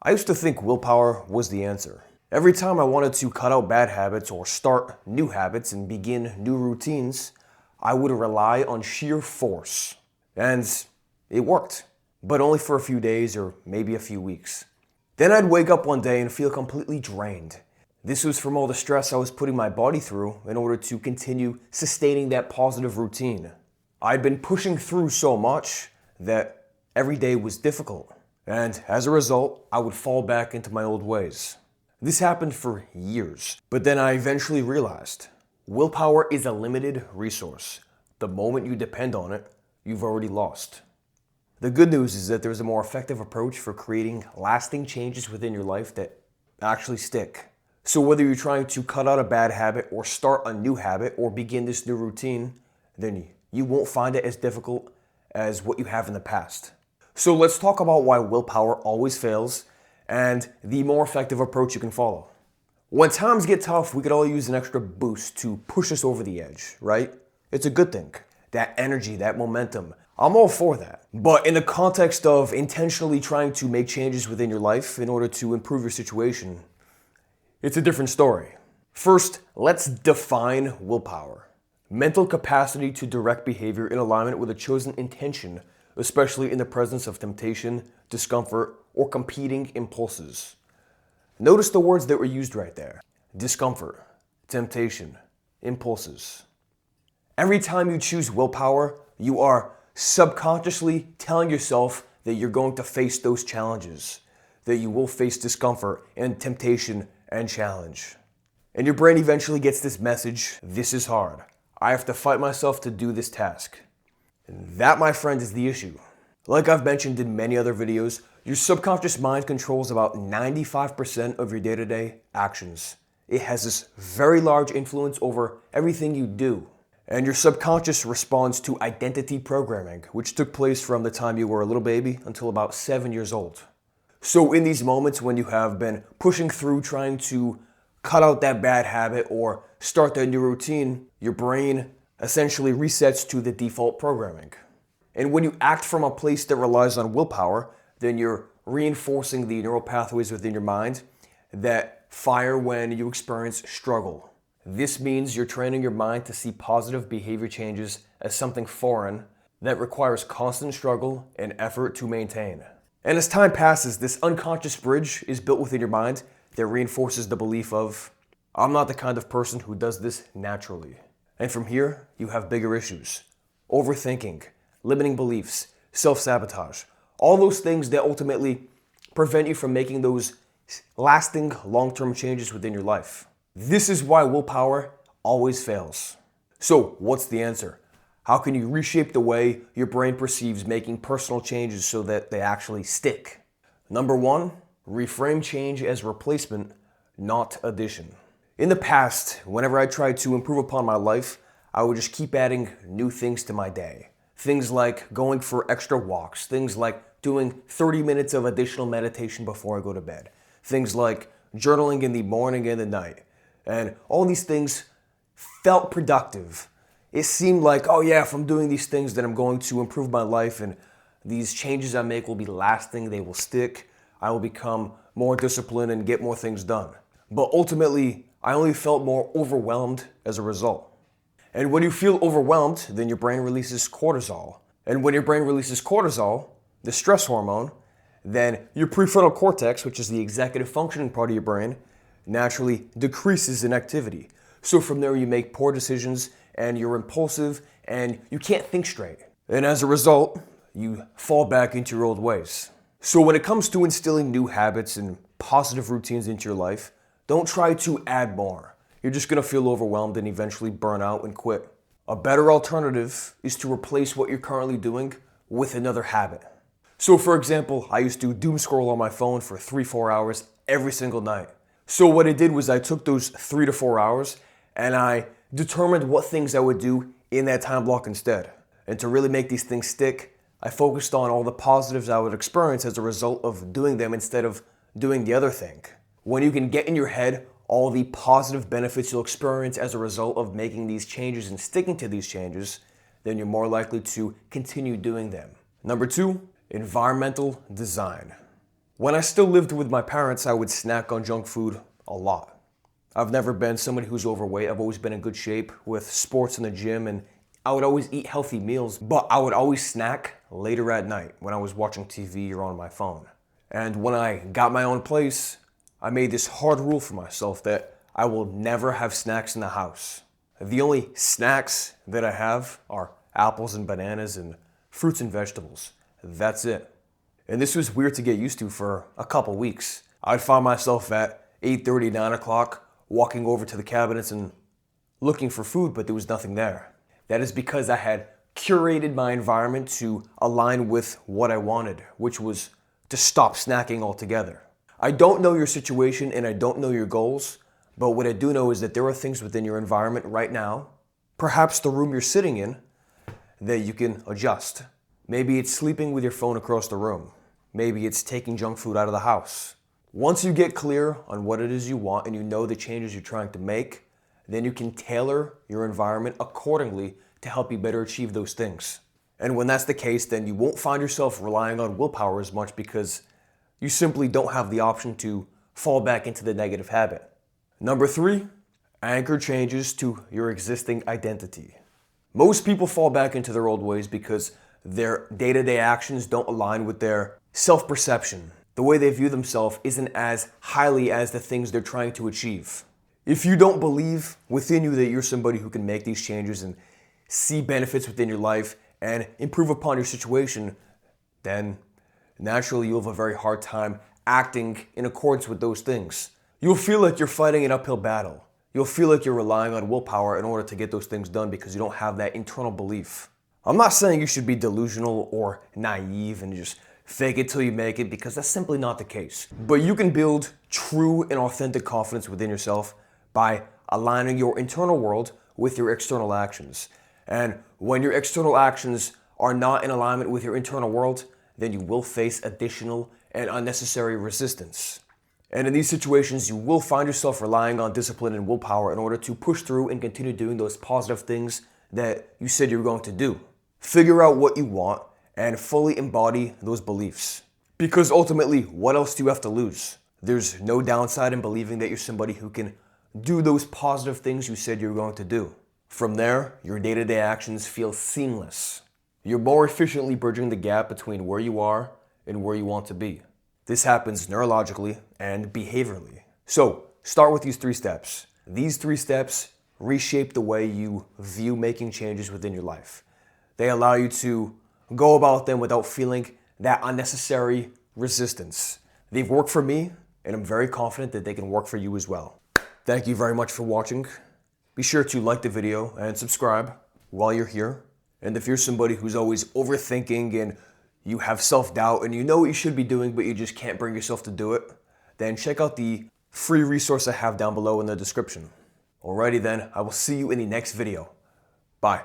I used to think willpower was the answer. Every time I wanted to cut out bad habits or start new habits and begin new routines, I would rely on sheer force. And it worked, but only for a few days or maybe a few weeks. Then I'd wake up one day and feel completely drained. This was from all the stress I was putting my body through in order to continue sustaining that positive routine. I'd been pushing through so much that every day was difficult. And as a result, I would fall back into my old ways. This happened for years, but then I eventually realized willpower is a limited resource. The moment you depend on it, you've already lost. The good news is that there's a more effective approach for creating lasting changes within your life that actually stick. So whether you're trying to cut out a bad habit or start a new habit or begin this new routine, then you won't find it as difficult as what you have in the past. So let's talk about why willpower always fails and the more effective approach you can follow. When times get tough, we could all use an extra boost to push us over the edge, right? It's a good thing. That energy, that momentum, I'm all for that. But in the context of intentionally trying to make changes within your life in order to improve your situation, it's a different story. First, let's define willpower. Mental capacity to direct behavior in alignment with a chosen intention, especially in the presence of temptation, discomfort, or competing impulses. Notice the words that were used right there. Discomfort, temptation, impulses. Every time you choose willpower, you are subconsciously telling yourself that you're going to face those challenges, that you will face discomfort and temptation and challenge. And your brain eventually gets this message, this is hard. I have to fight myself to do this task. And that, my friend, is the issue. Like I've mentioned in many other videos, your subconscious mind controls about 95% of your day-to-day actions. It has this very large influence over everything you do. And your subconscious responds to identity programming, which took place from the time you were a little baby until about 7 years old. So in these moments when you have been pushing through trying to cut out that bad habit or start that new routine, your brain essentially resets to the default programming. And when you act from a place that relies on willpower, then you're reinforcing the neural pathways within your mind that fire when you experience struggle. This means you're training your mind to see positive behavior changes as something foreign that requires constant struggle and effort to maintain. And as time passes, this unconscious bridge is built within your mind that reinforces the belief of, I'm not the kind of person who does this naturally. And from here, you have bigger issues. Overthinking, limiting beliefs, self-sabotage, all those things that ultimately prevent you from making those lasting long-term changes within your life. This is why willpower always fails. So what's the answer? How can you reshape the way your brain perceives making personal changes so that they actually stick? Number one, reframe change as replacement, not addition. In the past, whenever I tried to improve upon my life, I would just keep adding new things to my day. Things like going for extra walks, things like doing 30 minutes of additional meditation before I go to bed, things like journaling in the morning and the night. And all these things felt productive. It seemed like, oh yeah, if I'm doing these things, then I'm going to improve my life and these changes I make will be lasting, they will stick, I will become more disciplined and get more things done. But ultimately, I only felt more overwhelmed as a result. And when you feel overwhelmed, then your brain releases cortisol. And when your brain releases cortisol, the stress hormone, then your prefrontal cortex, which is the executive functioning part of your brain, naturally decreases in activity. So from there you make poor decisions and you're impulsive and you can't think straight. And as a result, you fall back into your old ways. So when it comes to instilling new habits and positive routines into your life, don't try to add more. You're just gonna feel overwhelmed and eventually burn out and quit. A better alternative is to replace what you're currently doing with another habit. So for example, I used to doom scroll on my phone for 3-4 hours every single night. So what I did was I took those 3 to 4 hours and I determined what things I would do in that time block instead. And to really make these things stick, I focused on all the positives I would experience as a result of doing them instead of doing the other thing. When you can get in your head all the positive benefits you'll experience as a result of making these changes and sticking to these changes, then you're more likely to continue doing them. Number 2, environmental design. When I still lived with my parents, I would snack on junk food a lot. I've never been somebody who's overweight. I've always been in good shape with sports in the gym, and I would always eat healthy meals, but I would always snack later at night when I was watching TV or on my phone. And when I got my own place, I made this hard rule for myself that I will never have snacks in the house. The only snacks that I have are apples and bananas and fruits and vegetables. That's it. And this was weird to get used to for a couple weeks. I'd find myself at 8:30, 9 o'clock, walking over to the cabinets and looking for food, but there was nothing there. That is because I had curated my environment to align with what I wanted, which was to stop snacking altogether. I don't know your situation and I don't know your goals, but what I do know is that there are things within your environment right now, perhaps the room you're sitting in, that you can adjust. Maybe it's sleeping with your phone across the room. Maybe it's taking junk food out of the house. Once you get clear on what it is you want and you know the changes you're trying to make, then you can tailor your environment accordingly to help you better achieve those things. And when that's the case, then you won't find yourself relying on willpower as much because you simply don't have the option to fall back into the negative habit. Number 3, anchor changes to your existing identity. Most people fall back into their old ways because their day-to-day actions don't align with their self-perception. The way they view themselves isn't as highly as the things they're trying to achieve. If you don't believe within you that you're somebody who can make these changes and see benefits within your life and improve upon your situation, then naturally you'll have a very hard time acting in accordance with those things. You'll feel like you're fighting an uphill battle. You'll feel like you're relying on willpower in order to get those things done because you don't have that internal belief. I'm not saying you should be delusional or naive and just fake it till you make it, because that's simply not the case. But you can build true and authentic confidence within yourself by aligning your internal world with your external actions. And when your external actions are not in alignment with your internal world, then you will face additional and unnecessary resistance. And in these situations, you will find yourself relying on discipline and willpower in order to push through and continue doing those positive things that you said you were going to do. Figure out what you want and fully embody those beliefs. Because ultimately, what else do you have to lose? There's no downside in believing that you're somebody who can do those positive things you said you were going to do. From there, your day-to-day actions feel seamless. You're more efficiently bridging the gap between where you are and where you want to be. This happens neurologically and behaviorally. So, start with these 3 steps. These 3 steps reshape the way you view making changes within your life. They allow you to go about them without feeling that unnecessary resistance. They've worked for me, and I'm very confident that they can work for you as well. Thank you very much for watching. Be sure to like the video and subscribe while you're here. And if you're somebody who's always overthinking and you have self-doubt and you know what you should be doing but you just can't bring yourself to do it, then check out the free resource I have down below in the description. Alrighty then, I will see you in the next video. Bye.